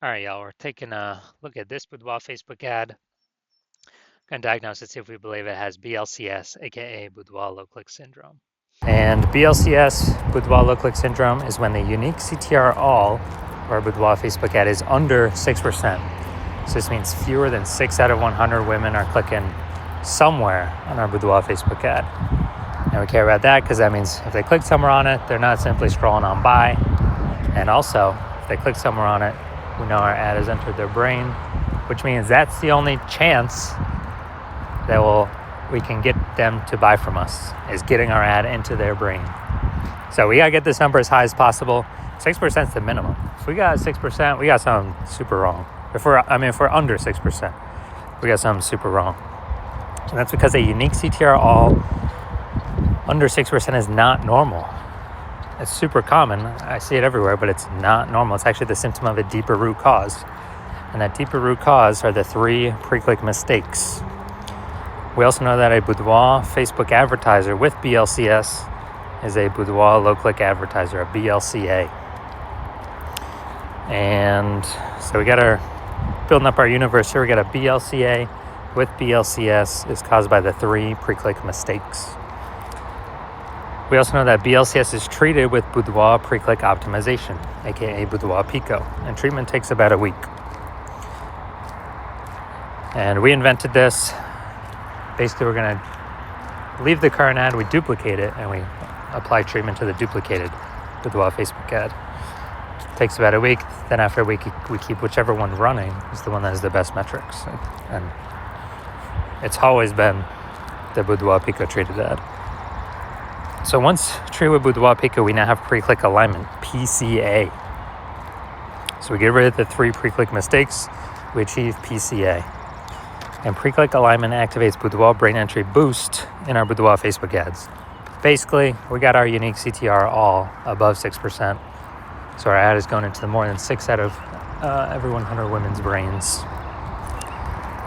All right, y'all, we're taking a look at this Boudoir Facebook ad. Going to diagnose it, see if we believe it has BLCS, aka Boudoir low click syndrome. And BLCS, Boudoir low click syndrome, is when the unique CTR all of our Boudoir Facebook ad is under 6%. So this means fewer than 6 out of 100 women are clicking somewhere on our Boudoir Facebook ad. And we care about that because that means if they click somewhere on it, they're not simply scrolling on by. And also, if they click somewhere on it, we know our ad has entered their brain, which means that's the only chance that we can get them to buy from us, is getting our ad into their brain. So we gotta get this number as high as possible. 6% is the minimum. If we got 6%, we got something super wrong. If we're under 6%, we got something super wrong. And that's because a unique CTR all under 6% is not normal. It's super common. I see it everywhere, but it's not normal. It's actually the symptom of a deeper root cause. And that deeper root cause are the 3 pre-click mistakes. We also know that a Boudoir Facebook advertiser with BLCS is a Boudoir low-click advertiser, a BLCA. And so we got building up our universe here, we got a BLCA with BLCS is caused by the 3 pre-click mistakes. We also know that BLCS is treated with Boudoir pre-click optimization, aka Boudoir Pico, and treatment takes about a week. And we invented this. Basically, we're going to leave the current ad, we duplicate it, and we apply treatment to the duplicated Boudoir Facebook ad. Takes about a week. Then after a week, we keep whichever one running is the one that has the best metrics. And it's always been the Boudoir Pico treated ad. So once treated with Boudoir Pico, we now have pre-click alignment, PCA. So we get rid of the 3 pre-click mistakes, we achieve PCA. And pre-click alignment activates Boudoir brain entry boost in our Boudoir Facebook ads. Basically, we got our unique CTR all above 6%. So our ad is going into more than 6 out of every 100 women's brains.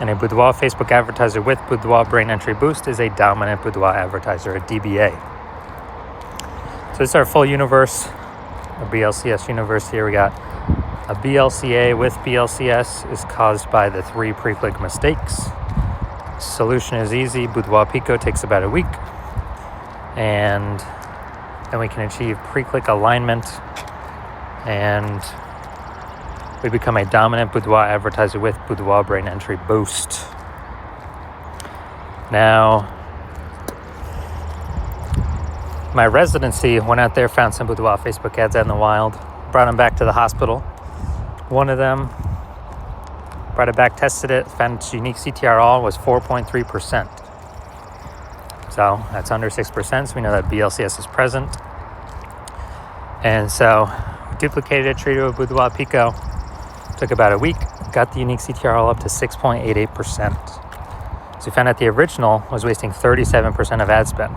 And a Boudoir Facebook advertiser with Boudoir brain entry boost is a dominant Boudoir advertiser, a DBA. So this is our full universe, our BLCS universe here. We got a BLCA with BLCS is caused by the 3 pre-click mistakes. Solution is easy. Boudoir Pico takes about a week. And then we can achieve pre-click alignment. And we become a dominant Boudoir advertiser with Boudoir brain entry boost. Now, my residency went out there, found some Boudoir Facebook ads out in the wild, brought them back to the hospital. One of them, brought it back, tested it, found its unique CTR all was 4.3%. So that's under 6%, so we know that BLCS is present. And so we duplicated it, treated it with Boudoir Pico. Took about a week, got the unique CTR all up to 6.88%. So we found out the original was wasting 37% of ad spend.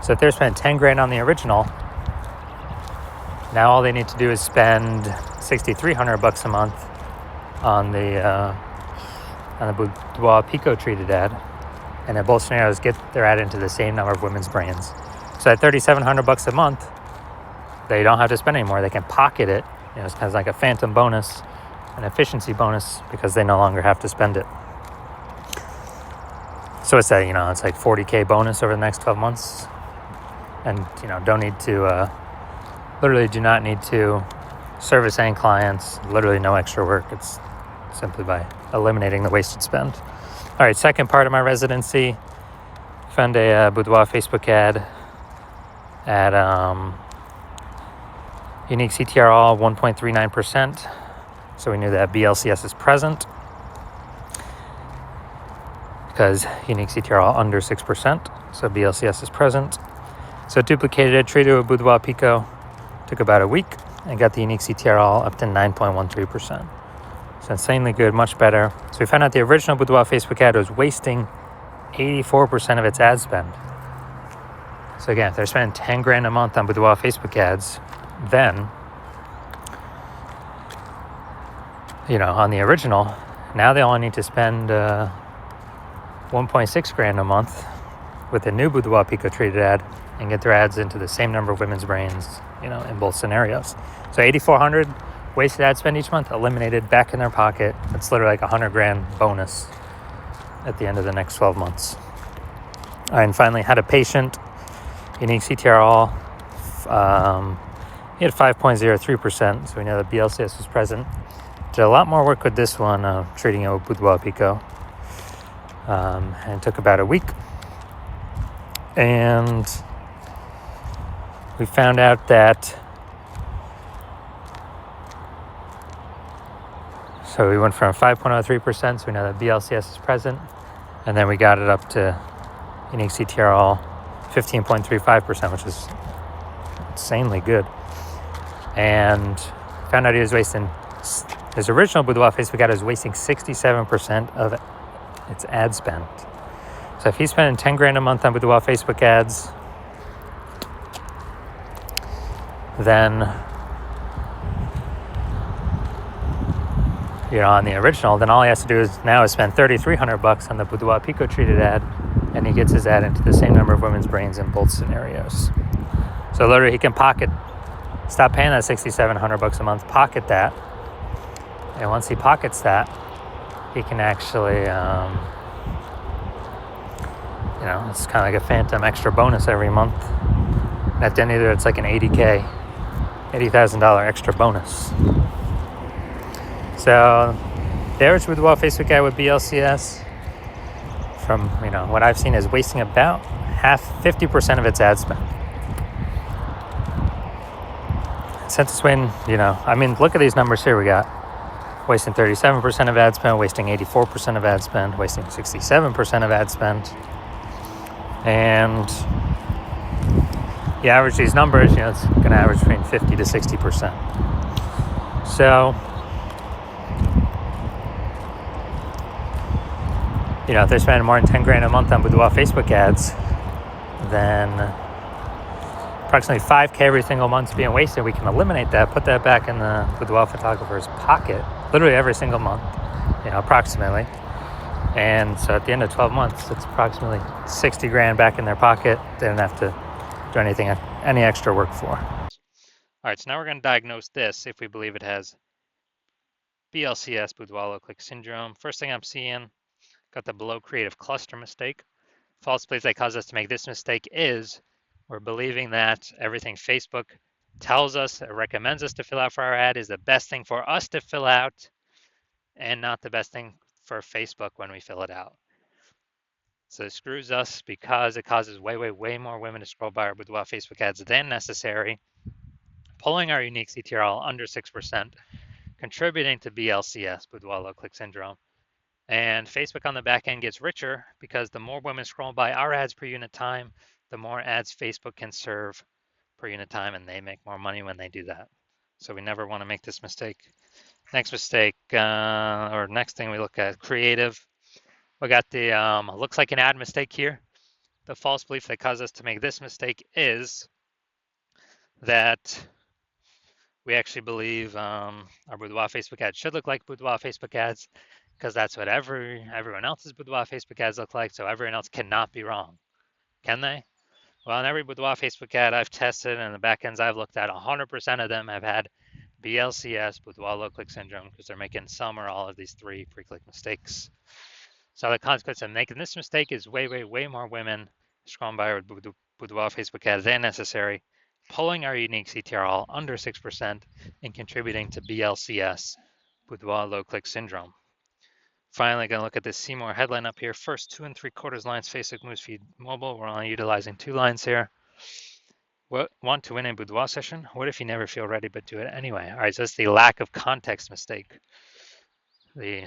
So if they're spending 10 grand on the original, now all they need to do is spend $6,300 a month on the Boudoir Pico treated ad, and in both scenarios get their ad into the same number of women's brains. So at $3,700 a month, they don't have to spend anymore. They can pocket it. It's kind of like a phantom bonus, an efficiency bonus, because they no longer have to spend it. So it's it's like $40K bonus over the next 12 months. And, don't need to, literally do not need to service any clients, literally no extra work. It's simply by eliminating the wasted spend. All right, second part of my residency, found a Boudoir Facebook ad at unique CTR all 1.39%. So we knew that BLCS is present because unique CTR all under 6%. So BLCS is present. So duplicated it, treated it with Boudoir Pico, took about a week, and got the unique CTR all up to 9.13%. So insanely good, much better. So we found out the original Boudoir Facebook ad was wasting 84% of its ad spend. So again, if they're spending 10 grand a month on Boudoir Facebook ads, then, on the original, now they only need to spend 1.6 grand a month with the new Boudoir Pico treated ad and get their ads into the same number of women's brains, in both scenarios. So $8,400 wasted ad spend each month, eliminated, back in their pocket. It's literally like $100,000 bonus at the end of the next 12 months. And finally, had a patient, unique CTRL. He had 5.03%, so we know that BLCS was present. Did a lot more work with this one, treating it with Boudoir Pico. And it took about a week. And we found out that, so we went from 5.03%, so we know that BLCS is present. And then we got it up to unique CTRL 15.35%, which is insanely good. And found out he was wasting, his original Boudoir Facebook ad was wasting 67% of its ad spend. So if he's spending $10,000 a month on Boudoir Facebook ads, then, on the original, then all he has to do is spend $3,300 on the Boudoir Pico treated ad, and he gets his ad into the same number of women's brains in both scenarios. So literally he can stop paying that $6,700 a month, pocket that, and once he pockets that, he can actually, it's kind of like a phantom extra bonus every month. And at the end of it, it's like an $80,000 extra bonus. So the average Boudoir Facebook ad with BLCS, from what I've seen, is wasting about 50% of its ad spend. Since it's when, look at these numbers here. We got wasting 37% of ad spend, wasting 84% of ad spend, wasting 67% of ad spend. And you average these numbers, it's going to average between 50 to 60%. So, if they're spending more than $10,000 a month on Boudoir Facebook ads, then approximately $5,000 every single month being wasted. We can eliminate that, put that back in the Boudoir photographer's pocket, literally every single month, approximately. And so at the end of 12 months, it's approximately $60,000 back in their pocket. They don't have to do any extra work for. All right, so now we're going to diagnose this if we believe it has BLCS, Boudoir low click syndrome. First thing I'm seeing, got the below creative cluster mistake. False belief that caused us to make this mistake is we're believing that everything Facebook tells us or recommends us to fill out for our ad is the best thing for us to fill out and not the best thing for Facebook when we fill it out. So it screws us because it causes way more women to scroll by our Boudoir Facebook ads than necessary, pulling our unique CTRL under 6%, contributing to BLCS, Boudoir low click syndrome. And Facebook on the back end gets richer because the more women scroll by our ads per unit time, the more ads Facebook can serve per unit time, and they make more money when they do that. So we never want to make this mistake. Next mistake, or next thing we look at, creative. We got the looks like an ad mistake here. The false belief that caused us to make this mistake is that we actually believe our Boudoir Facebook ads should look like Boudoir Facebook ads because that's what everyone else's Boudoir Facebook ads look like, so everyone else cannot be wrong. Can they? Well, in every Boudoir Facebook ad I've tested and the backends I've looked at, 100% of them have had BLCS, Boudoir low click syndrome, because they're making some or all of these 3 pre-click mistakes. So the consequence of making this mistake is way more women scrolling by our Boudoir Facebook ads than necessary, pulling our unique CTRL under 6% and contributing to BLCS, Boudoir low click syndrome. Finally, going to look at this See More headline up here. First 2 3/4 lines, Facebook newsfeed mobile. We're only utilizing 2 lines here. Want to win a Boudoir session? What if you never feel ready but do it anyway? All right, so that's the lack of context mistake. The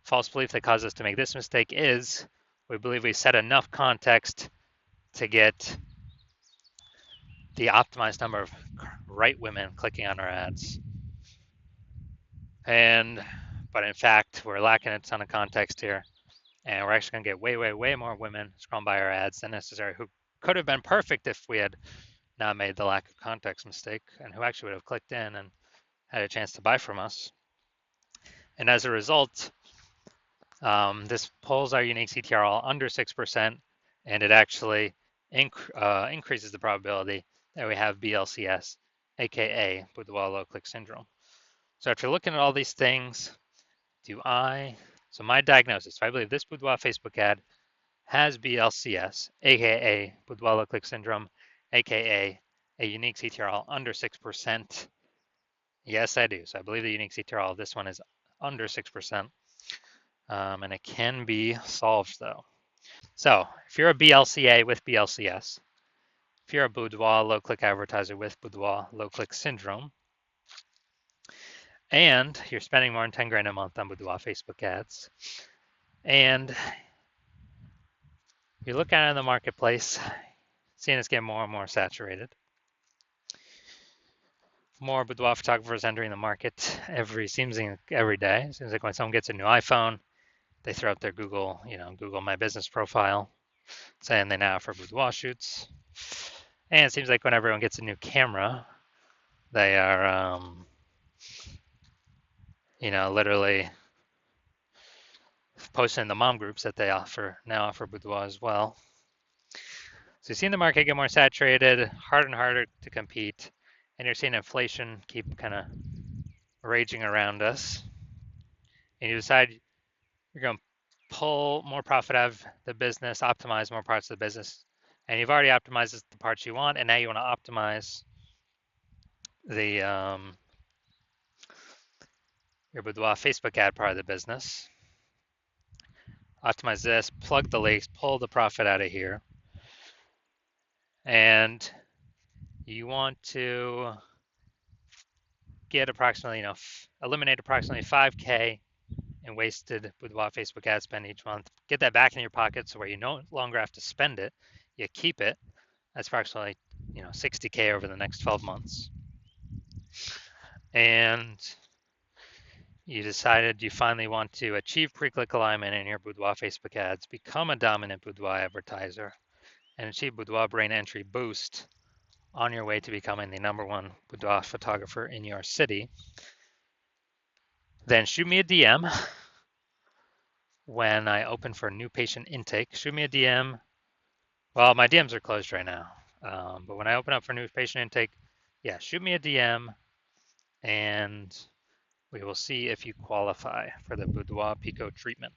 false belief that caused us to make this mistake is we believe we set enough context to get the optimized number of right women clicking on our ads. But in fact, we're lacking a ton of context here. And we're actually going to get way more women scrolling by our ads than necessary who could have been perfect if we had not made the lack of context mistake and who actually would have clicked in and had a chance to buy from us. And as a result, this pulls our unique CTRL under 6%, and it actually increases the probability that we have BLCS, aka Boudoir low click syndrome. So after looking at all these things, so my diagnosis, I believe this Boudoir Facebook ad has BLCS, aka Boudoir low click syndrome, aka a unique CTRL under 6%. Yes, I do. So I believe the unique CTRL of this one is under 6%, and it can be solved though. So if you're a BLCA with BLCS, if you're a Boudoir low click advertiser with Boudoir low click syndrome, and you're spending more than 10 grand a month on Boudoir Facebook ads, and you're looking at it in the marketplace, seeing it's getting more and more saturated. More boudoir photographers entering the market seems like every day. Seems like when someone gets a new iPhone, they throw up their Google My Business profile, saying they now offer boudoir shoots. And it seems like when everyone gets a new camera, they are, literally posting in the mom groups that they now offer boudoir as well. So you're seeing the market get more saturated, harder and harder to compete, and you're seeing inflation keep kind of raging around us. And you decide you're going to pull more profit out of the business, optimize more parts of the business, and you've already optimized the parts you want, and now you want to optimize the your Boudoir Facebook ad part of the business. Optimize this, plug the leaks, pull the profit out of here, and you want to get approximately, eliminate approximately 5K in wasted Boudoir Facebook ad spend each month. Get that back in your pocket so where you no longer have to spend it, you keep it. That's approximately 60K over the next 12 months. And you decided you finally want to achieve pre-click alignment in your Boudoir Facebook ads, become a dominant Boudoir advertiser, and achieve Boudoir brain entry boost on your way to becoming the #1 Boudoir photographer in your city. Then shoot me a DM when I open for new patient intake. Shoot me a DM. Well, my DMs are closed right now, but when I open up for new patient intake, yeah, shoot me a DM, and we will see if you qualify for the Boudoir Pico treatment.